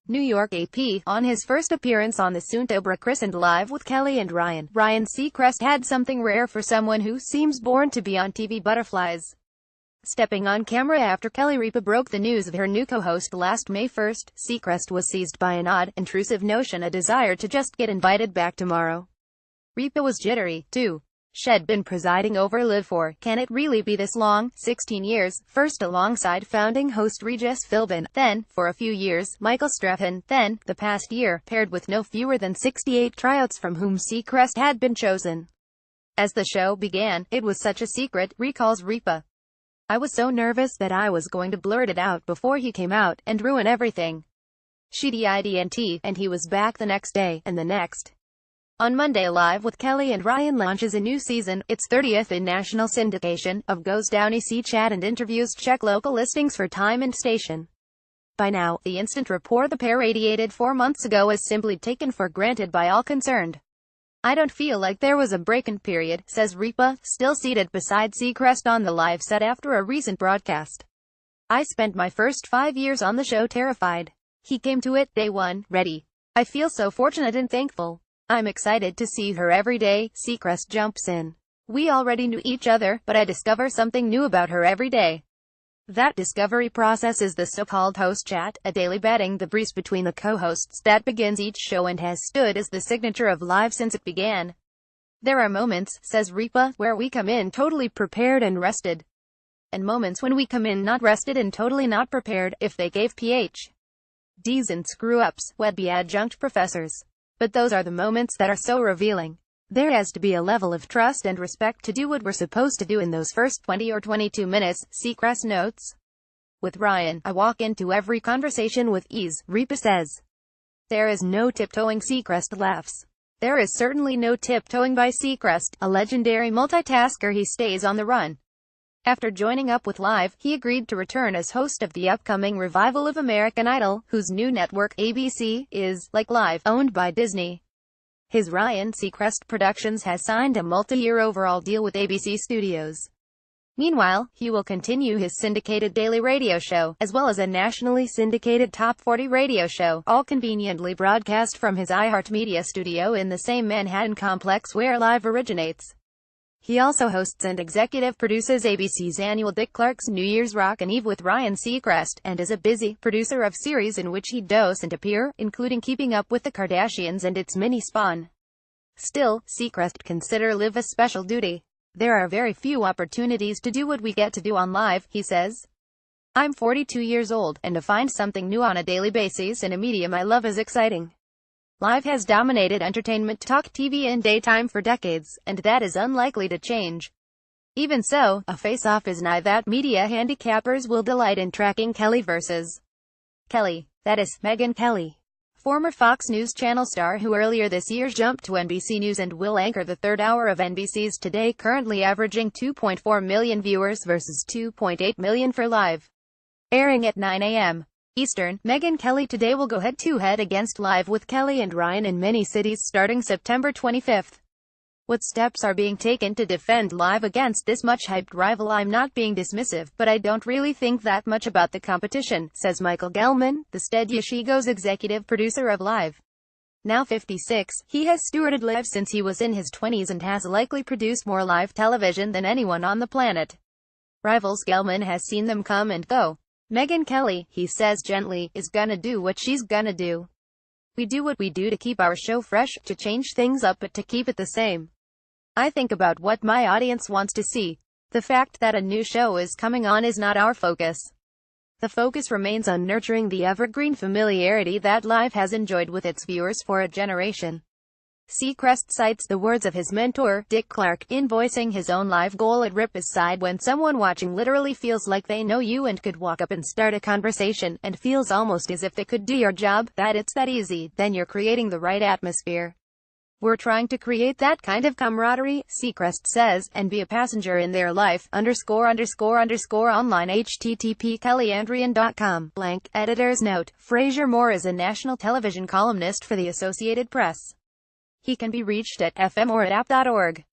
New York AP. On his first appearance on the soon-to-be-rechristened Live with Kelly and Ryan, Ryan Seacrest had something rare for someone who seems born to be on TV butterflies. Stepping on camera after Kelly Ripa broke the news of her new co-host last May 1st, Seacrest was seized by an odd, intrusive notion, a desire to just get invited back tomorrow. Ripa was jittery, too. She'd been presiding over Live for, can it really be this long, 16 years, first alongside founding host Regis Philbin, then, for a few years, Michael Strahan, then, the past year, paired with no fewer than 68 tryouts from whom Seacrest had been chosen. As the show began, it was such a secret, recalls Ripa. I was so nervous that I was going to blurt it out before he came out, and ruin everything. She didn't, and he was back the next day, and the next. On Monday, Live with Kelly and Ryan launches a new season, its 30th in national syndication, of Goes Down EC chat and interviews. Check local listings for time and station. By now, the instant rapport the pair radiated 4 months ago is simply taken for granted by all concerned. I don't feel like there was a break-in period, says Ripa, still seated beside Seacrest on the live set after a recent broadcast. I spent my first 5 years on the show terrified. He came to it, day one, ready. I feel so fortunate and thankful. I'm excited to see her every day, Seacrest jumps in. We already knew each other, but I discover something new about her every day. That discovery process is the so-called host chat, a daily batting the breeze between the co-hosts that begins each show and has stood as the signature of Live since it began. There are moments, says Ripa, where we come in totally prepared and rested. And moments when we come in not rested and totally not prepared, if they gave PhDs and screw-ups, we'd be adjunct professors. But those are the moments that are so revealing. There has to be a level of trust and respect to do what we're supposed to do in those first 20 or 22 minutes, Seacrest notes. With Ryan, I walk into every conversation with ease, Ripa says. There is no tiptoeing, Seacrest laughs. There is certainly no tiptoeing by Seacrest, a legendary multitasker. He stays on the run. After joining up with Live, he agreed to return as host of the upcoming revival of American Idol, whose new network, ABC, is, like Live, owned by Disney. His Ryan Seacrest Productions has signed a multi-year overall deal with ABC Studios. Meanwhile, he will continue his syndicated daily radio show, as well as a nationally syndicated Top 40 radio show, all conveniently broadcast from his iHeartMedia studio in the same Manhattan complex where Live originates. He also hosts and executive produces ABC's annual Dick Clark's New Year's Rockin' Eve with Ryan Seacrest, and is a busy producer of series in which he doesn't appear, including Keeping Up with the Kardashians and its mini-spawn. Still, Seacrest consider Live a special duty. There are very few opportunities to do what we get to do on Live, he says. I'm 42 years old, and to find something new on a daily basis in a medium I love is exciting. Live has dominated entertainment talk TV in daytime for decades, and that is unlikely to change. Even so, a face-off is nigh that media handicappers will delight in tracking Kelly versus Kelly. That is, Megyn Kelly. Former Fox News Channel star who earlier this year jumped to NBC News and will anchor the third hour of NBC's Today, currently averaging 2.4 million viewers versus 2.8 million for Live. Airing at 9 a.m. Eastern, Megyn Kelly Today will go head-to-head against Live with Kelly and Ryan in many cities starting September 25th. What steps are being taken to defend Live against this much-hyped rival? I'm not being dismissive, but I don't really think that much about the competition, says Michael Gelman, the Steady She Goes executive producer of Live. Now 56, he has stewarded Live since he was in his 20s and has likely produced more live television than anyone on the planet. Rivals. Gelman has seen them come and go. Megyn Kelly, he says gently, is gonna do what she's gonna do. We do what we do to keep our show fresh, to change things up but to keep it the same. I think about what my audience wants to see. The fact that a new show is coming on is not our focus. The focus remains on nurturing the evergreen familiarity that Live has enjoyed with its viewers for a generation. Seacrest cites the words of his mentor, Dick Clark, in voicing his own Live goal at Ripa's side: when someone watching literally feels like they know you and could walk up and start a conversation, and feels almost as if they could do your job, that it's that easy, then you're creating the right atmosphere. We're trying to create that kind of camaraderie, Seacrest says, and be a passenger in their life, _____ online http://kellyandryan.com. Editor's note: Fraser Moore is a national television columnist for the Associated Press. He can be reached at fm or at app.org.